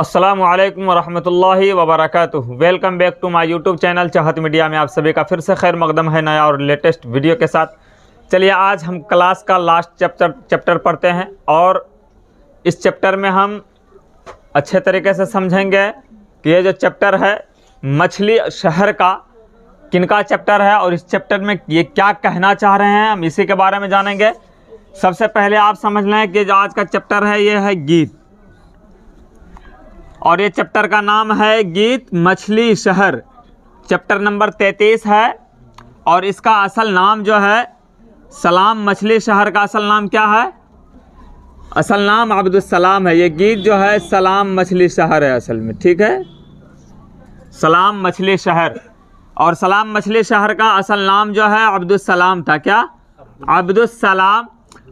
अस्सलामु अलैकुम वरहमतुल्लाहि वबरकातुहू। Welcome back to my YouTube channel Chahat media में आप सभी का फिर से खैर मकदम है नया और लेटेस्ट वीडियो के साथ। चलिए आज हम क्लास का लास्ट चैप्टर पढ़ते हैं और इस चैप्टर में हम अच्छे तरीके से समझेंगे कि ये जो चैप्टर है मछली शहर का किनका चैप्टर है और इस चैप्टर में ये क्या कहना चाह रहे हैं, हम इसी के बारे में जानेंगे। सबसे पहले आप समझ लें कि जो आज का चैप्टर है ये है गीत, और ये चैप्टर का नाम है गीत मछली शहर। चैप्टर नंबर 33 है और इसका असल नाम जो है सलाम मछली शहर का असल नाम क्या है? असल नाम अब्दुस्सलाम है। ये गीत जो है सलाम मछली शहर है असल में, ठीक है, सलाम मछली शहर। और सलाम मछली शहर का असल नाम जो है अब्दुस्सलाम था। क्या? अब्दुस्सलाम।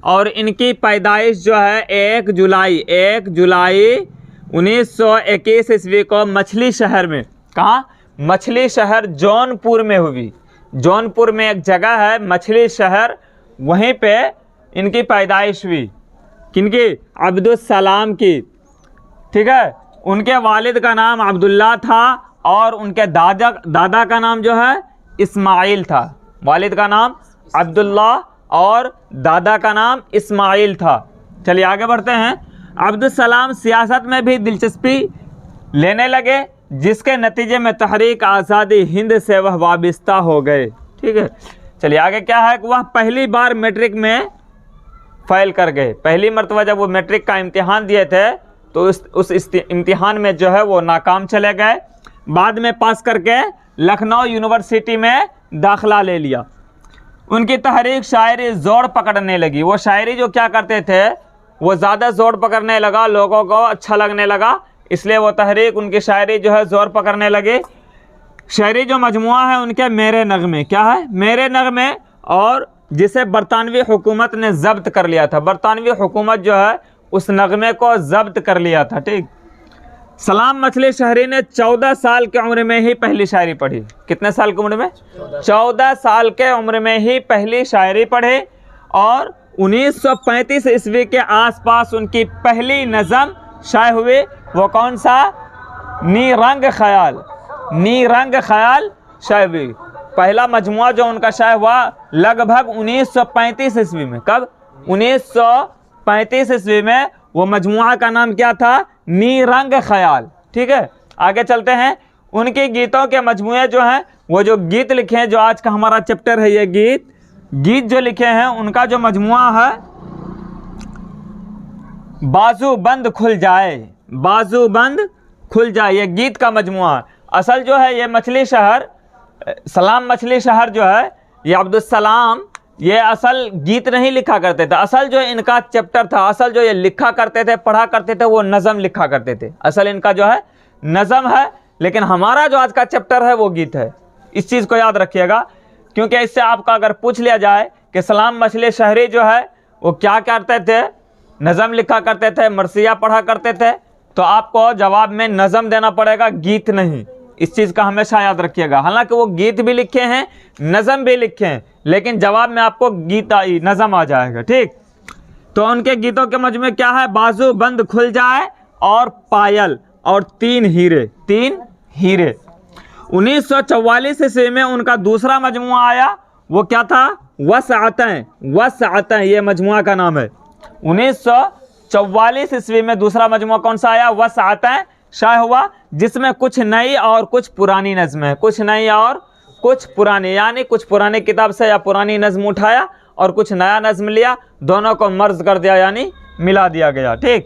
और इनकी पैदाइश जो है 1 जुलाई 1921 ईस्वी को मछली शहर में, कहाँ? मछली शहर जौनपुर में हुई। जौनपुर में एक जगह है मछली शहर, वहीं पे इनकी पैदाइश हुई। किनकी? अब्दुस्सलाम की, ठीक है। उनके वालिद का नाम अब्दुल्ला था और उनके दादा का नाम जो है इस्माइल था। वालिद का नाम अब्दुल्ला और दादा का नाम इस्माइल था। चलिए आगे बढ़ते हैं। अब्दुस्सलाम सियासत में भी दिलचस्पी लेने लगे, जिसके नतीजे में तहरीक आज़ादी हिंद से वह वाबस्ता हो गए, ठीक है। चलिए आगे क्या है कि वह पहली बार मैट्रिक में फेल कर गए। पहली मरतबा जब वो मैट्रिक का इम्तिहान दिए थे तो उस इम्तिहान में जो है वो नाकाम चले गए। बाद में पास करके लखनऊ यूनिवर्सिटी में दाखिला ले लिया। उनकी तहरीक शायरी जोर पकड़ने लगी। वो शायरी जो क्या करते थे वो ज़्यादा जोर पकड़ने लगा, लोगों को अच्छा लगने लगा, इसलिए वो तहरीक उनकी शायरी जो है जोर पकड़ने लगे। शायरी जो मजमुआ है उनके मेरे नगमे, क्या है? मेरे नगमे, और जिसे बरतानवी हुकूमत ने ज़ब्त कर लिया था। बरतानवी हुकूमत जो है उस नगमे को ज़ब्त कर लिया था, ठीक। सलाम मछली शहरी ने 14 साल की उम्र में ही पहली शायरी पढ़ी। कितने साल की उम्र में? 14 साल के उम्र में ही पहली शायरी पढ़ी। और 1935 ईस्वी के आसपास उनकी पहली नज़म शाये हुई। वो कौन सा? नी रंग ख्याल। नी रंग ख्याल शाये हुई। पहला मजमुआ जो उनका शाये हुआ लगभग 1935 ईस्वी में। कब? 1935 ईस्वी में। वो मजमुआ का नाम क्या था? नी रंग ख्याल, ठीक है। आगे चलते हैं। उनके गीतों के मजमुए जो हैं, वो जो गीत लिखे हैं, जो आज का हमारा चैप्टर है, ये गीत जो लिखे हैं उनका जो मजमुआ है बाजू बंद खुल जाए, बाजू बंद खुल जाए, ये गीत का मजमुआ है। असल जो है ये मछली शहर, सलाम मछली शहर जो है, ये अब्दुस्सलाम ये असल गीत नहीं लिखा करते थे। असल जो इनका चैप्टर था, असल जो ये लिखा करते थे, पढ़ा करते थे, वो नज़म लिखा करते थे। असल इनका जो है नज़म है, लेकिन हमारा जो आज का चैप्टर है वो गीत है। इस चीज़ को याद रखिएगा, क्योंकि इससे आपका अगर पूछ लिया जाए कि सलाम मछली शहरी जो है वो क्या करते थे, नज़म लिखा करते थे, मरसिया पढ़ा करते थे, तो आपको जवाब में नज़म देना पड़ेगा, गीत नहीं। इस चीज़ का हमेशा याद रखिएगा। हालांकि वो गीत भी लिखे हैं, नज़म भी लिखे हैं, लेकिन जवाब में आपको गीत नज़म आ जाएगा, ठीक। तो उनके गीतों के मजमे क्या है? बाजू बंद खुल जाए और पायल और 3 हीरे, 3 हीरे। 1944 ईस्वी में उनका दूसरा मजमुआ आया। वो क्या था? वसअतैं, वसअतैं ये मजमुआ का नाम है। 1944 ईस्वी में दूसरा मजमुआ कौन सा आया? वसअतैं शाये हुआ, जिसमें कुछ नई और कुछ पुरानी नज़्म है। कुछ नई और कुछ पुरानी, यानी कुछ पुरानी किताब से या पुरानी नज़्म उठाया और कुछ नया नज़्म लिया, दोनों को मर्ज कर दिया, यानी मिला दिया गया, ठीक।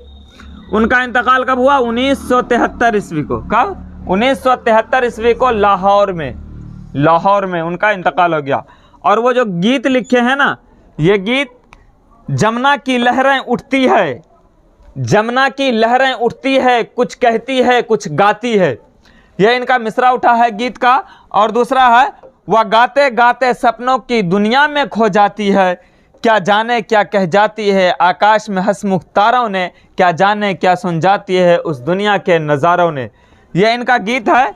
उनका इंतकाल कब हुआ? 1973 ईस्वी को। कब? 1973 ईस्वी को लाहौर में उनका इंतकाल हो गया। और वो जो गीत लिखे हैं ना, ये गीत जमुना की लहरें उठती है, जमुना की लहरें उठती है, कुछ कहती है कुछ गाती है, यह इनका मिसरा उठा है गीत का। और दूसरा है वह गाते गाते सपनों की दुनिया में खो जाती है, क्या जाने क्या कह जाती है आकाश में हंसमुख तारों ने, क्या जाने क्या सुन जाती है उस दुनिया के नज़ारों ने। यह इनका गीत है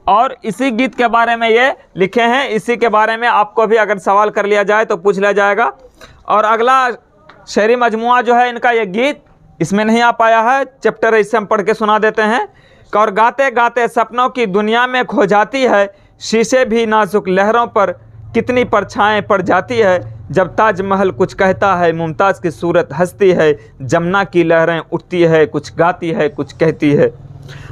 और इसी गीत के बारे में ये लिखे हैं। इसी के बारे में आपको भी अगर सवाल कर लिया जाए तो पूछ लिया जाएगा। और अगला शेरी मजमुआ जो है इनका, ये गीत, इसमें नहीं आ पाया है, चैप्टर इससे हम पढ़ के सुना देते हैं। और गाते गाते सपनों की दुनिया में खो जाती है, शीशे भी नाजुक लहरों पर कितनी परछाएं पड़ जाती है। जब ताजमहल कुछ कहता है, मुमताज़ की सूरत हंसती है, जमुना की लहरें उठती है, कुछ गाती है कुछ कहती है।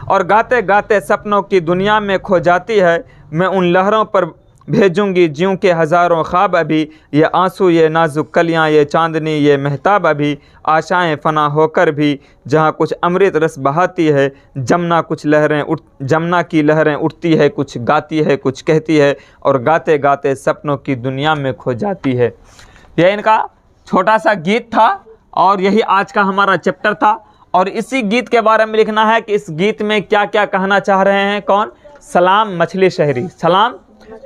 और गाते गाते सपनों की दुनिया में खो जाती है, मैं उन लहरों पर भेजूंगी ज्यों के हज़ारों ख्वाब अभी, ये आंसू ये नाजुक कलियां ये चांदनी ये महताब अभी, आशाएं फना होकर भी जहाँ कुछ अमृत रस बहाती है, जमुना की लहरें उठती है, कुछ गाती है कुछ कहती है, और गाते गाते सपनों की दुनिया में खो जाती है। यह इनका छोटा सा गीत था और यही आज का हमारा चैप्टर था। और इसी गीत के बारे में लिखना है कि इस गीत में क्या क्या कहना चाह रहे हैं। कौन? सलाम मछली शहरी। सलाम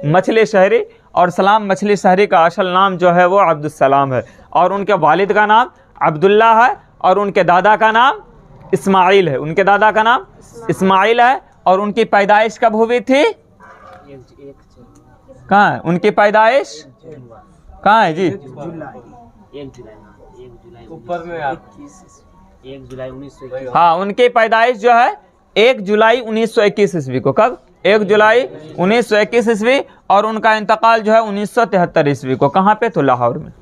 मछली शहरी। और सलाम मछली शहरी का असल नाम जो है वो अब्दुस्सलाम है, और उनके वालिद का नाम अब्दुल्ला है, और उनके दादा का नाम इस्माइल है। उनके दादा का नाम इस्माइल है। और उनकी पैदाइश कब हुई थी? कहाँ है उनकी पैदाइश? कहाँ है जी? 1 जुलाई 1921। हाँ, उनकी पैदाइश जो है 1 जुलाई 1921 ईस्वी को। कब? 1 जुलाई 1921 ईस्वी। और उनका इंतकाल जो है 1973 ईस्वी को। कहाँ पे? तो लाहौर में।